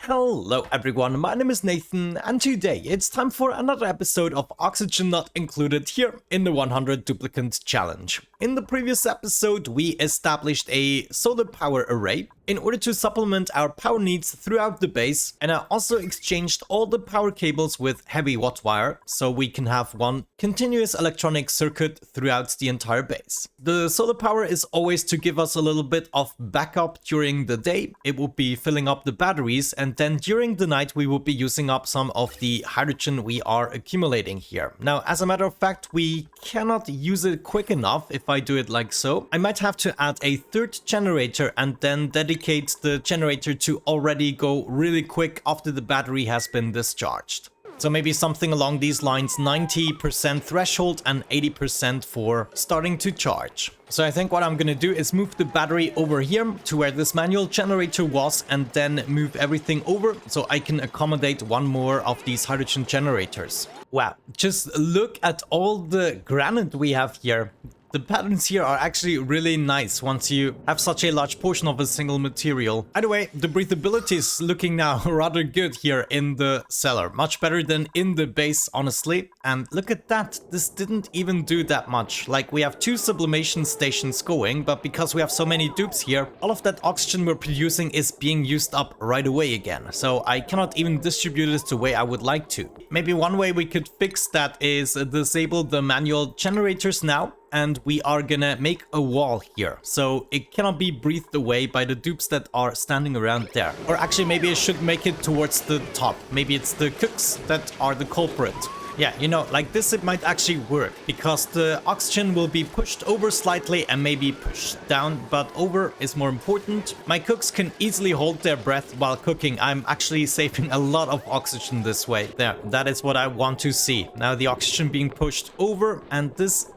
Hello everyone, my name is Nathan, and today it's time for another episode of Oxygen Not Included here in the 100 Duplicant Challenge. In the previous episode, we established a solar power array in order to supplement our power needs throughout the base, and I also exchanged all the power cables with heavy watt wire, so we can have one continuous electronic circuit throughout the entire base. The solar power is always to give us a little bit of backup during the day. It will be filling up the batteries, and then during the night we will be using up some of the hydrogen we are accumulating here. Now, as a matter of fact, we cannot use it quick enough if I do it like so. I might have to add a third generator and then dedicate the generator to already go really quick after the battery has been discharged. So maybe something along these lines, 90% threshold and 80% for starting to charge. So I think what I'm gonna do is move the battery over here to where this manual generator was, and then move everything over so I can accommodate one more of these hydrogen generators. Wow, just look at all the granite we have here. The patterns here are actually really nice once you have such a large portion of a single material. Either way, the breathability is looking now rather good here in the cellar. Much better than in the base, honestly. And look at that, this didn't even do that much. Like, we have 2 sublimation stations going, but because we have so many dupes here, all of that oxygen we're producing is being used up right away again. So I cannot even distribute it the way I would like to. Maybe one way we could fix that is disable the manual generators now. And we are gonna make a wall here, so it cannot be breathed away by the dupes that are standing around there. Or actually, maybe I should make it towards the top. Maybe it's the cooks that are the culprit. Yeah, you know, like this it might actually work, because the oxygen will be pushed over slightly and maybe pushed down, but over is more important. My cooks can easily hold their breath while cooking. I'm actually saving a lot of oxygen this way. There, that is what I want to see. Now the oxygen being pushed over, and this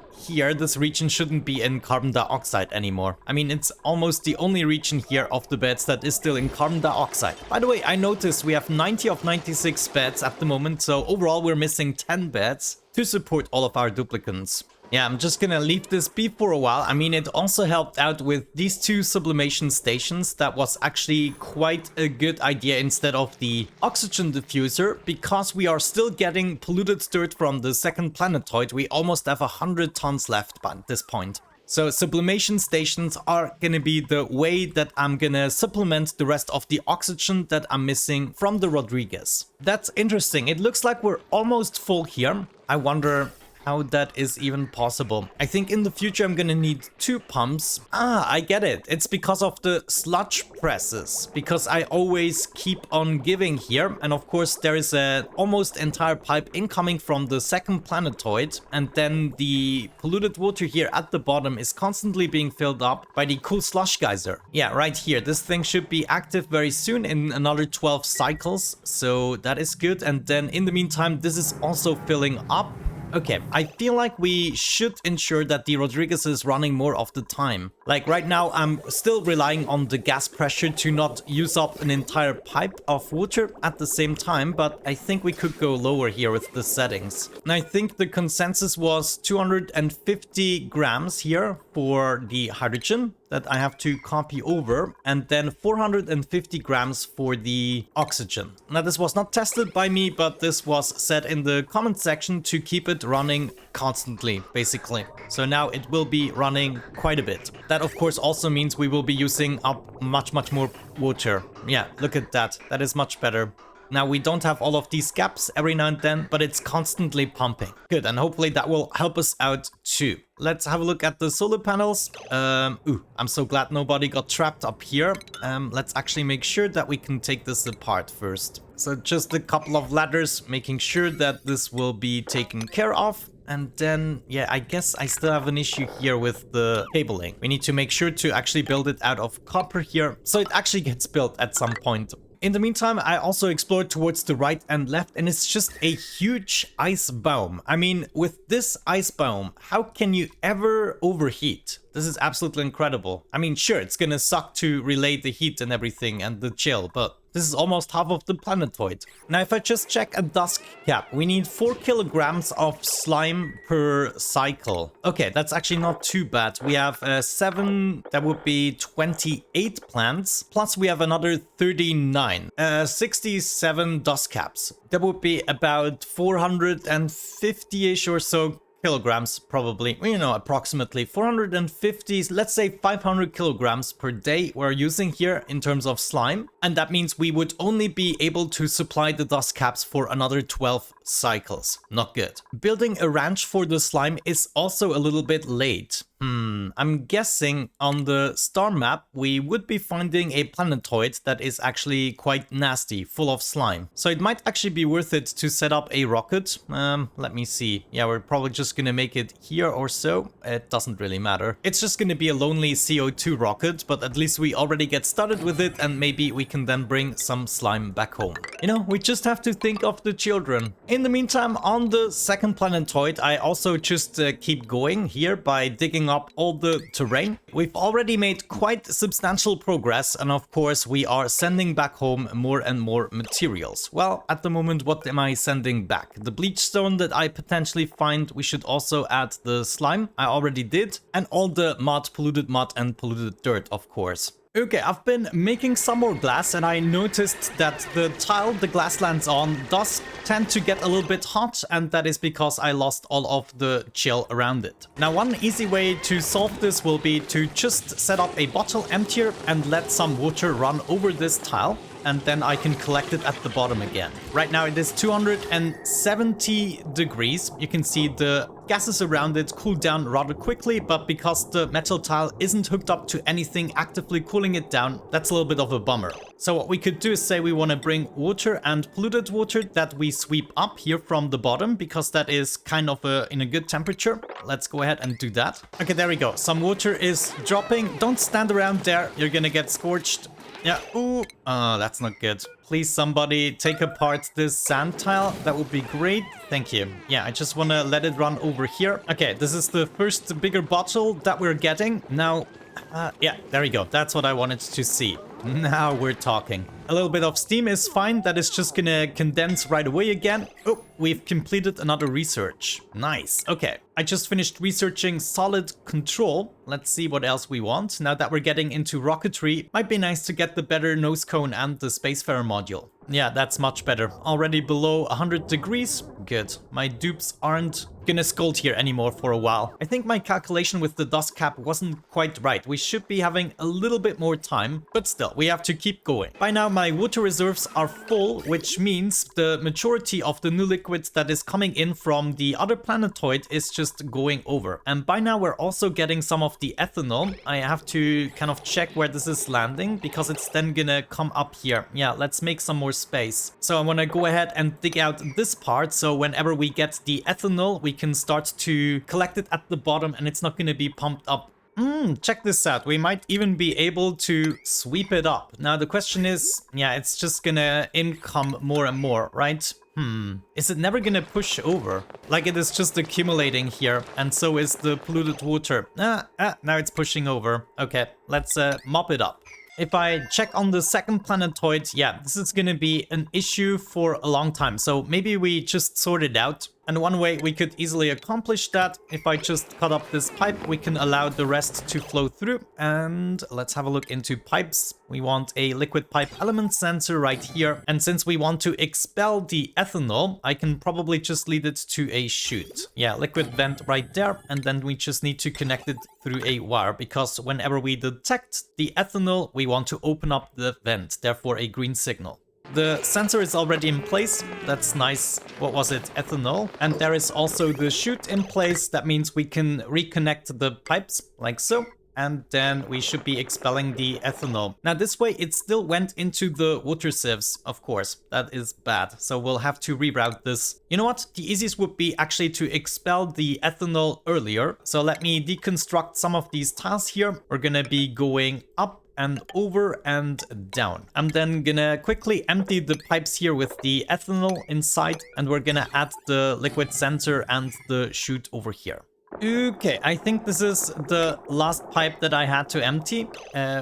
region shouldn't be in carbon dioxide anymore. I mean, it's almost the only region here of the beds that is still in carbon dioxide. By the way, I noticed we have 90 of 96 beds at the moment, so overall we're missing 10 beds to support all of our duplicants. Yeah, I'm just gonna leave this be for a while. I mean, it also helped out with these 2 sublimation stations. That was actually quite a good idea instead of the oxygen diffuser, because we are still getting polluted dirt from the second planetoid. We almost have 100 tons left by this point. So sublimation stations are gonna be the way that I'm gonna supplement the rest of the oxygen that I'm missing from the Rodriguez. That's interesting. It looks like we're almost full here. I wonder how that is even possible. I think in the future I'm gonna need 2 pumps. Ah, I get it. It's because of the sludge presses. Because I always keep on giving here. And of course there is a almost entire pipe incoming from the second planetoid. And then the polluted water here at the bottom is constantly being filled up by the cool slush geyser. Yeah, right here. This thing should be active very soon in another 12 cycles. So that is good. And then in the meantime, this is also filling up. Okay, I feel like we should ensure that the Rodriguez is running more of the time. Like right now, I'm still relying on the gas pressure to not use up an entire pipe of water at the same time, but I think we could go lower here with the settings. And I think the consensus was 250 grams here for the hydrogen that I have to copy over, and then 450 grams for the oxygen. Now, this was not tested by me, but this was set in the comment section to keep it running constantly, basically. So now it will be running quite a bit. That, of course, also means we will be using up much more water. Yeah, look at that. That is much better. Now, we don't have all of these gaps every now and then, but it's constantly pumping. Good, and hopefully that will help us out too. Let's have a look at the solar panels. Ooh, I'm so glad nobody got trapped up here. Let's actually make sure that we can take this apart first. So just a couple of ladders, making sure that this will be taken care of. And then, yeah, I guess I still have an issue here with the cabling. We need to make sure to actually build it out of copper here, so it actually gets built at some point. In the meantime, I also explored towards the right and left, and it's just a huge ice biome. I mean, with this ice biome, how can you ever overheat? This is absolutely incredible. I mean, sure, it's gonna suck to relay the heat and everything and the chill, but This is almost half of the planetoid. Now, if I just check a dust cap, we need 4 kilograms of slime per cycle. Okay, that's actually not too bad. We have 7, that would be 28 plants, plus we have another 39, 67 dust caps. That would be about 450-ish or so kilograms, probably, you know, approximately 450, let's say 500 kilograms per day we're using here in terms of slime. And that means we would only be able to supply the dust caps for another 12 cycles. Not good. Building a ranch for the slime is also a little bit late. I'm guessing on the star map we would be finding a planetoid that is actually quite nasty, full of slime. So it might actually be worth it to set up a rocket. Let me see. Yeah, we're probably just gonna make it here or so. It doesn't really matter. It's just gonna be a lonely CO2 rocket, but at least we already get started with it, and maybe we can then bring some slime back home. You know, we just have to think of the children. In the meantime, on the second planetoid, I also just keep going here by digging up all the terrain. We've already made quite substantial progress, and of course we are sending back home more and more materials. Well, at the moment, what am I sending back? The bleach stone that I potentially find. We should also add the slime, I already did, and all the mud, and polluted dirt, of course. Okay, I've been making some more glass, and I noticed that the tile the glass lands on does tend to get a little bit hot, and that is because I lost all of the chill around it. Now, one easy way to solve this will be to just set up a bottle emptier and let some water run over this tile, and then I can collect it at the bottom again. Right now it is 270 degrees. You can see the gases around it cool down rather quickly, but because the metal tile isn't hooked up to anything actively cooling it down, that's a little bit of a bummer. So what we could do is say we want to bring water and polluted water that we sweep up here from the bottom, because that is kind of in a good temperature. Let's go ahead and do that. Okay, there we go. Some water is dropping. Don't stand around there. You're gonna get scorched. Yeah, ooh, that's not good. Please, somebody take apart this sand tile. That would be great. Thank you. Yeah, I just want to let it run over here. Okay, this is the first bigger bottle that we're getting. Now, yeah, there we go. That's what I wanted to see. Now we're talking. A little bit of steam is fine. That is just gonna condense right away again. Oh, we've completed another research. Nice. Okay, I just finished researching solid control. Let's see what else we want. Now that we're getting into rocketry, might be nice to get the better nose cone and the Spacefarer module. Yeah, that's much better. Already below 100 degrees. Good. My dupes aren't gonna scold here anymore for a while. I think my calculation with the dust cap wasn't quite right. We should be having a little bit more time, but still, we have to keep going. By now, my water reserves are full, which means the majority of the new liquids that is coming in from the other planetoid is just going over. And by now, we're also getting some of the ethanol. I have to kind of check where this is landing, because it's then gonna come up here. Yeah, let's make some more space. So I want to go ahead and dig out this part, so whenever we get the ethanol, we can start to collect it at the bottom, and it's not going to be pumped up. Check this out. We might even be able to sweep it up. Now the question is, yeah, it's just gonna income more and more, right? Is it never gonna push over? Like, it is just accumulating here, and so is the polluted water. Now it's pushing over. Okay, let's mop it up. If I check on the second planetoid, yeah, this is gonna be an issue for a long time. So maybe we just sort it out. And one way we could easily accomplish that, if I just cut up this pipe, we can allow the rest to flow through. And let's have a look into pipes. We want a liquid pipe element sensor right here. And since we want to expel the ethanol, I can probably just lead it to a chute. Yeah, liquid vent right there. And then we just need to connect it through a wire, because whenever we detect the ethanol, we want to open up the vent, therefore a green signal. The sensor is already in place. That's nice. What was it? Ethanol. And there is also the chute in place. That means we can reconnect the pipes like so. And then we should be expelling the ethanol. Now this way it still went into the water sieves, of course. That is bad. So we'll have to reroute this. You know what? The easiest would be actually to expel the ethanol earlier. So let me deconstruct some of these tiles here. We're gonna be going up and over and down. I'm then gonna quickly empty the pipes here with the ethanol inside, and we're gonna add the liquid sensor and the chute over here. Okay, I think this is the last pipe that I had to empty.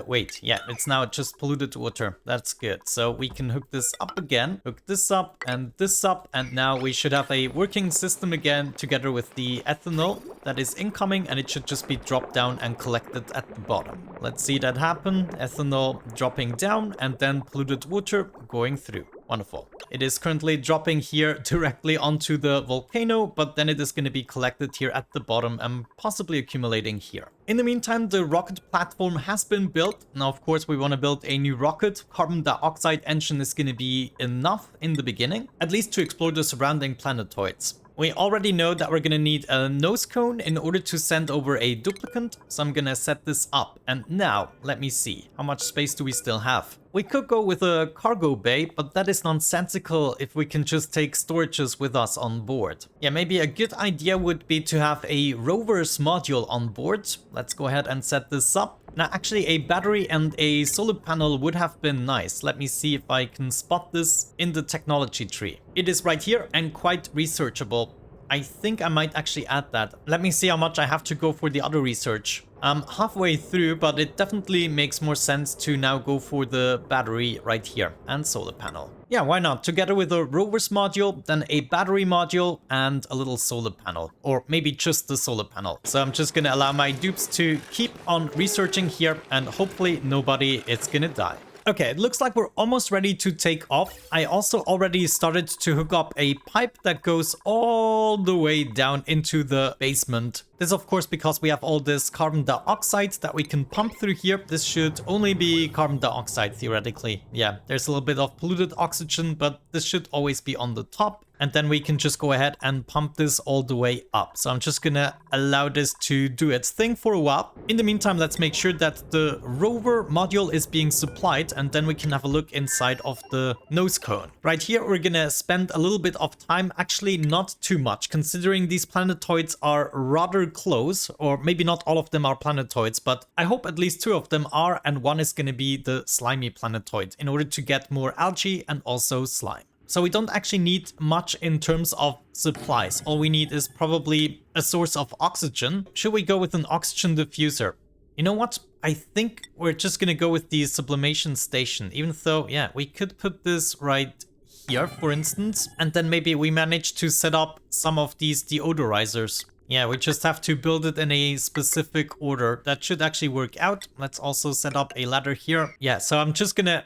Wait, yeah, it's now just polluted water. That's good. So we can hook this up again, hook this up, and now we should have a working system again together with the ethanol that is incoming, and it should just be dropped down and collected at the bottom. Let's see that happen. Ethanol dropping down, and then polluted water going through. Wonderful. It is currently dropping here directly onto the volcano, but then it is going to be collected here at the bottom and possibly accumulating here. In the meantime, the rocket platform has been built. Now, of course, we want to build a new rocket. Carbon dioxide engine is going to be enough in the beginning, at least to explore the surrounding planetoids. We already know that we're gonna need a nose cone in order to send over a duplicant, so I'm gonna set this up. And now, let me see, how much space do we still have? We could go with a cargo bay, but that is nonsensical if we can just take storages with us on board. Yeah, maybe a good idea would be to have a rover's module on board. Let's go ahead and set this up. Now, actually, a battery and a solar panel would have been nice. Let me see if I can spot this in the technology tree. It is right here and quite researchable. I think I might actually add that. Let me see how much I have to go for the other research. I'm halfway through, but it definitely makes more sense to now go for the battery right here and solar panel. Yeah, why not? Together with a rover's module, then a battery module and a little solar panel, or maybe just the solar panel. So I'm just gonna allow my dupes to keep on researching here, and hopefully nobody is gonna die. Okay, it looks like we're almost ready to take off. I also already started to hook up a pipe that goes all the way down into the basement. This, of course, because we have all this carbon dioxide that we can pump through here. This should only be carbon dioxide, theoretically. Yeah, there's a little bit of polluted oxygen, but this should always be on the top. And then we can just go ahead and pump this all the way up. So I'm just gonna allow this to do its thing for a while. In the meantime, let's make sure that the rover module is being supplied, and then we can have a look inside of the nose cone. Right here, we're gonna spend a little bit of time, actually not too much, considering these planetoids are rather close, or maybe not all of them are planetoids, but I hope at least 2 of them are, and one is gonna be the slimy planetoid in order to get more algae and also slime. So we don't actually need much in terms of supplies. All we need is probably a source of oxygen. Should we go with an oxygen diffuser? You know what? I think we're just gonna go with the sublimation station, even though, yeah, we could put this right here, for instance, and then maybe we manage to set up some of these deodorizers. Yeah, we just have to build it in a specific order. That should actually work out. Let's also set up a ladder here. Yeah, so I'm just gonna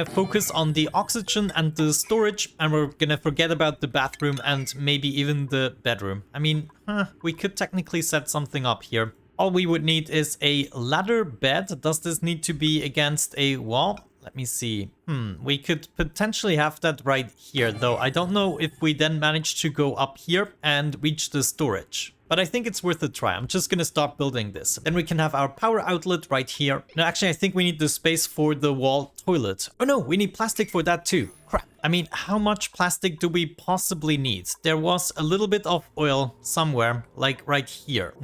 focus on the oxygen and the storage, and we're gonna forget about the bathroom and maybe even the bedroom. I mean, we could technically set something up here. All we would need is a ladder bed. Does this need to be against a wall? Let me see. We could potentially have that right here, though I don't know if we then manage to go up here and reach the storage. But I think it's worth a try. I'm just gonna start building this. Then we can have our power outlet right here. No, actually, I think we need the space for the wall toilet. Oh no, we need plastic for that too. Crap. I mean, how much plastic do we possibly need? There was a little bit of oil somewhere, like right here.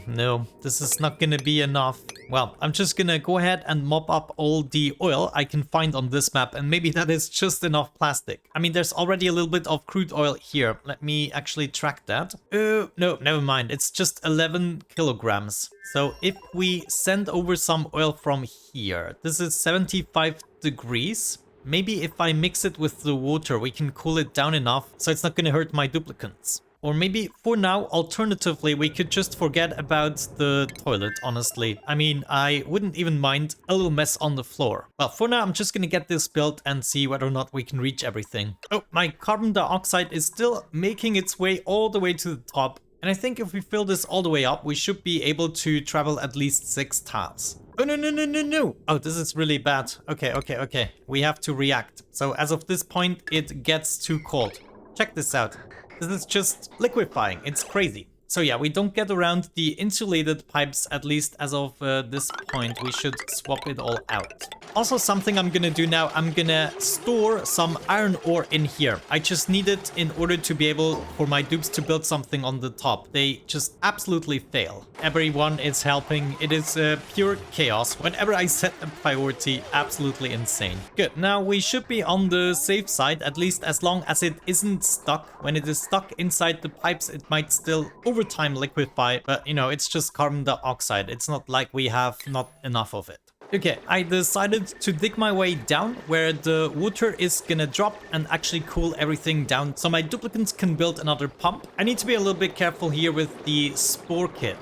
No, this is not gonna be enough. Well, I'm just gonna go ahead and mop up all the oil I can find on this map, and maybe that is just enough plastic. I mean, there's already a little bit of crude oil here. Let me actually track that. No, never mind. It's just 11 kilograms. So if we send over some oil from here, this is 75 degrees. Maybe if I mix it with the water, we can cool it down enough so it's not going to hurt my duplicants. Or maybe for now, alternatively, we could just forget about the toilet, honestly. I mean, I wouldn't even mind a little mess on the floor. Well, for now, I'm just going to get this built and see whether or not we can reach everything. Oh, my carbon dioxide is still making its way all the way to the top. And I think if we fill this all the way up, we should be able to travel at least 6 tiles. Oh, no. Oh, this is really bad. Okay. We have to react. So as of this point, it gets too cold. Check this out. This is just liquefying. It's crazy. So yeah, we don't get around the insulated pipes, at least as of this point. We should swap it all out. Also, something I'm gonna do now, I'm gonna store some iron ore in here. I just need it in order to be able for my dupes to build something on the top. They just absolutely fail. Everyone is helping. It is pure chaos. Whenever I set a priority, absolutely insane. Good, now we should be on the safe side, at least as long as it isn't stuck. When it is stuck inside the pipes, it might still over time liquefy, but you know, it's just carbon dioxide. It's not like we have not enough of it. Okay, I decided to dig my way down where the water is gonna drop and actually cool everything down so my duplicants can build another pump. I need to be a little bit careful here with the spore kit.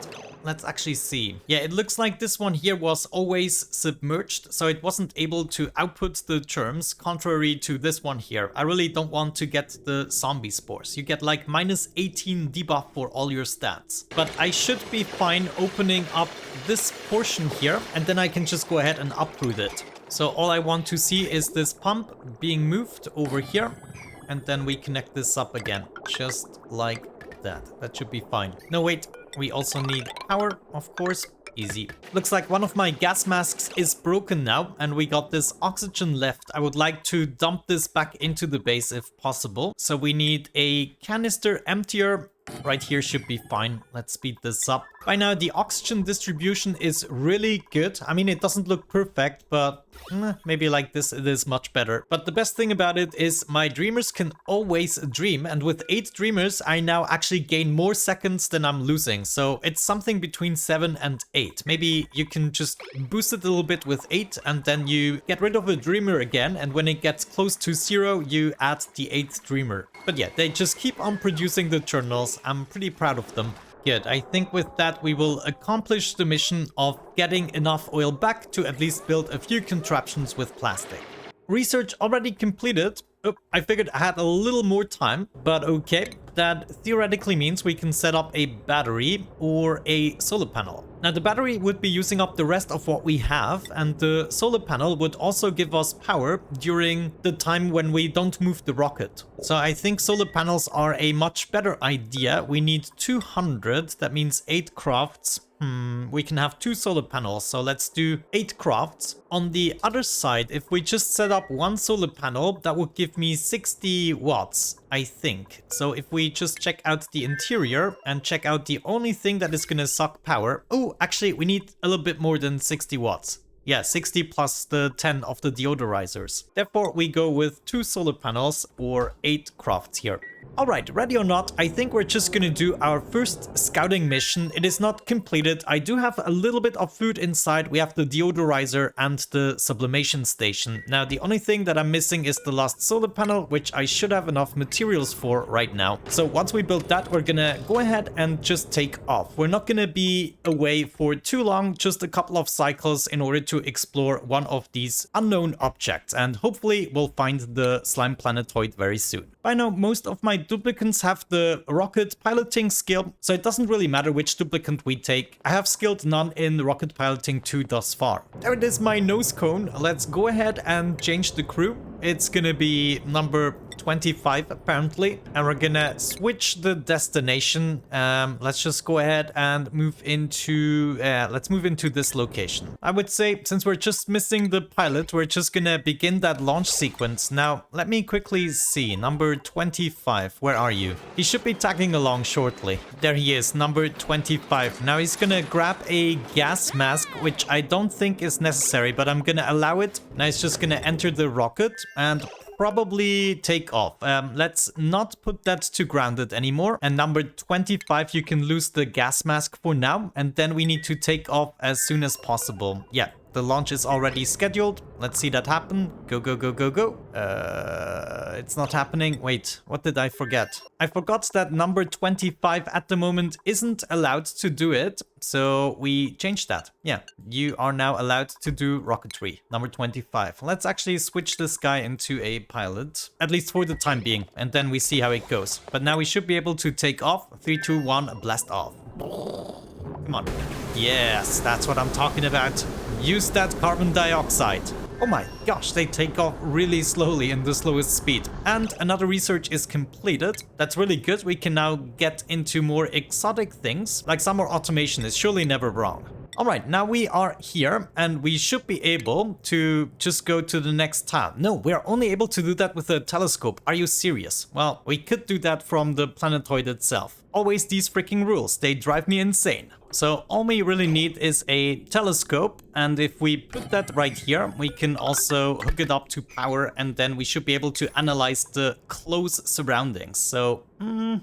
Let's actually see. Yeah, it looks like this one here was always submerged, so it wasn't able to output the germs, contrary to this one here. I really don't want to get the zombie spores. You get like -18 debuff for all your stats. But I should be fine opening up this portion here, and then I can just go ahead and uproot it. So all I want to see is this pump being moved over here, and then we connect this up again, just like that. That should be fine. No, wait. We also need power, of course. Easy. Looks like one of my gas masks is broken now, and we got this oxygen left. I would like to dump this back into the base if possible. So we need a canister emptier. Right here should be fine. Let's speed this up. By now, the oxygen distribution is really good. I mean, it doesn't look perfect, but maybe like this, it is much better. But the best thing about it is my dreamers can always dream. And with 8 dreamers, I now actually gain more seconds than I'm losing. So it's something between 7 and 8. Maybe you can just boost it a little bit with 8 and then you get rid of a dreamer again. And when it gets close to 0, you add the 8th dreamer. But yeah, they just keep on producing the journals. I'm pretty proud of them. Good, I think with that we will accomplish the mission of getting enough oil back to at least build a few contraptions with plastic. Research already completed. Oh, I figured I had a little more time, but okay. That theoretically means we can set up a battery or a solar panel. Now the battery would be using up the rest of what we have, and the solar panel would also give us power during the time when we don't move the rocket. So I think solar panels are a much better idea. We need 200, that means 8 crafts. We can have 2 solar panels, so let's do 8 crafts. On the other side, if we just set up 1 solar panel, that would give me 60 watts, I think. So if we just check out the interior and check out the only thing that is gonna suck power. Oh, actually, we need a little bit more than 60 watts. Yeah, 60 plus the 10 of the deodorizers. Therefore, we go with 2 solar panels or 8 crafts here. Alright, ready or not, I think we're just gonna do our first scouting mission. It is not completed. I do have a little bit of food inside. We have the deodorizer and the sublimation station. Now, the only thing that I'm missing is the last solar panel, which I should have enough materials for right now. So once we build that, we're gonna go ahead and just take off. We're not gonna be away for too long, just a couple of cycles in order to explore one of these unknown objects. And hopefully we'll find the slime planetoid very soon. By now, most of my duplicants have the rocket piloting skill, so it doesn't really matter which duplicant we take. I have skilled none in rocket piloting 2 thus far. There it is, my nose cone. Let's go ahead and change the crew. It's gonna be number 25 apparently, and we're gonna switch the destination. Let's just go ahead and move into this location. I would say, since we're just missing the pilot, we're just gonna begin that launch sequence. Now let me quickly see. Number 25, where are you? He should be tagging along shortly. There he is, number 25. Now he's gonna grab a gas mask, which I don't think is necessary, but I'm gonna allow it. Now he's just gonna enter the rocket and probably take off. Let's not put that to grounded anymore. And number 25, you can lose the gas mask for now. And then we need to take off as soon as possible. Yeah, the launch is already scheduled. Let's see that happen. Go, go, go, go, go. It's not happening. Wait, what did I forget? I forgot that number 25 at the moment isn't allowed to do it. So we changed that. Yeah, you are now allowed to do rocketry. Number 25. Let's actually switch this guy into a pilot, at least for the time being. And then we see how it goes. But now we should be able to take off. 3, 2, 1, blast off. Come on. Yes, that's what I'm talking about. Use that carbon dioxide. Oh my gosh, they take off really slowly in the slowest speed. And another research is completed. That's really good. We can now get into more exotic things. Like some more automation is surely never wrong. Alright, now we are here and we should be able to just go to the next tile. No, we are only able to do that with a telescope. Are you serious? Well, we could do that from the planetoid itself. Always these freaking rules, they drive me insane. So all we really need is a telescope, and if we put that right here, we can also hook it up to power, and then we should be able to analyze the close surroundings. So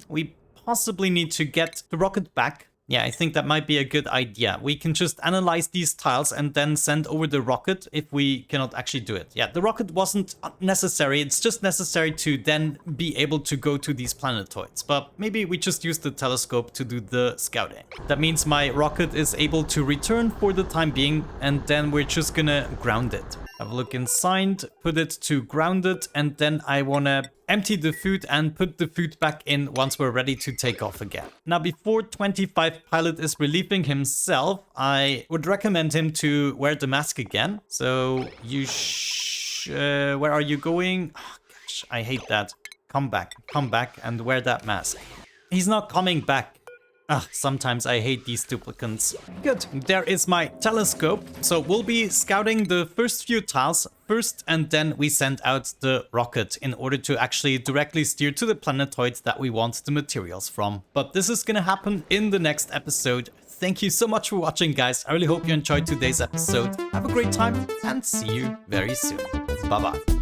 we possibly need to get the rocket back. Yeah, I think that might be a good idea. We can just analyze these tiles and then send over the rocket if we cannot actually do it. Yeah, the rocket wasn't necessary. It's just necessary to then be able to go to these planetoids. But maybe we just use the telescope to do the scouting. That means my rocket is able to return for the time being, and then we're just gonna ground it. Have a look inside, put it to grounded, and then I wanna empty the food and put the food back in once we're ready to take off again. Now, before 25 Pilot is relieving himself, I would recommend him to wear the mask again. So you where are you going? Oh, gosh, I hate that. Come back and wear that mask. He's not coming back. Sometimes I hate these duplicants. Good, there is my telescope. So we'll be scouting the first few tiles first, and then we send out the rocket in order to actually directly steer to the planetoids that we want the materials from. But this is gonna happen in the next episode. Thank you so much for watching, guys. I really hope you enjoyed today's episode. Have a great time and see you very soon. Bye-bye.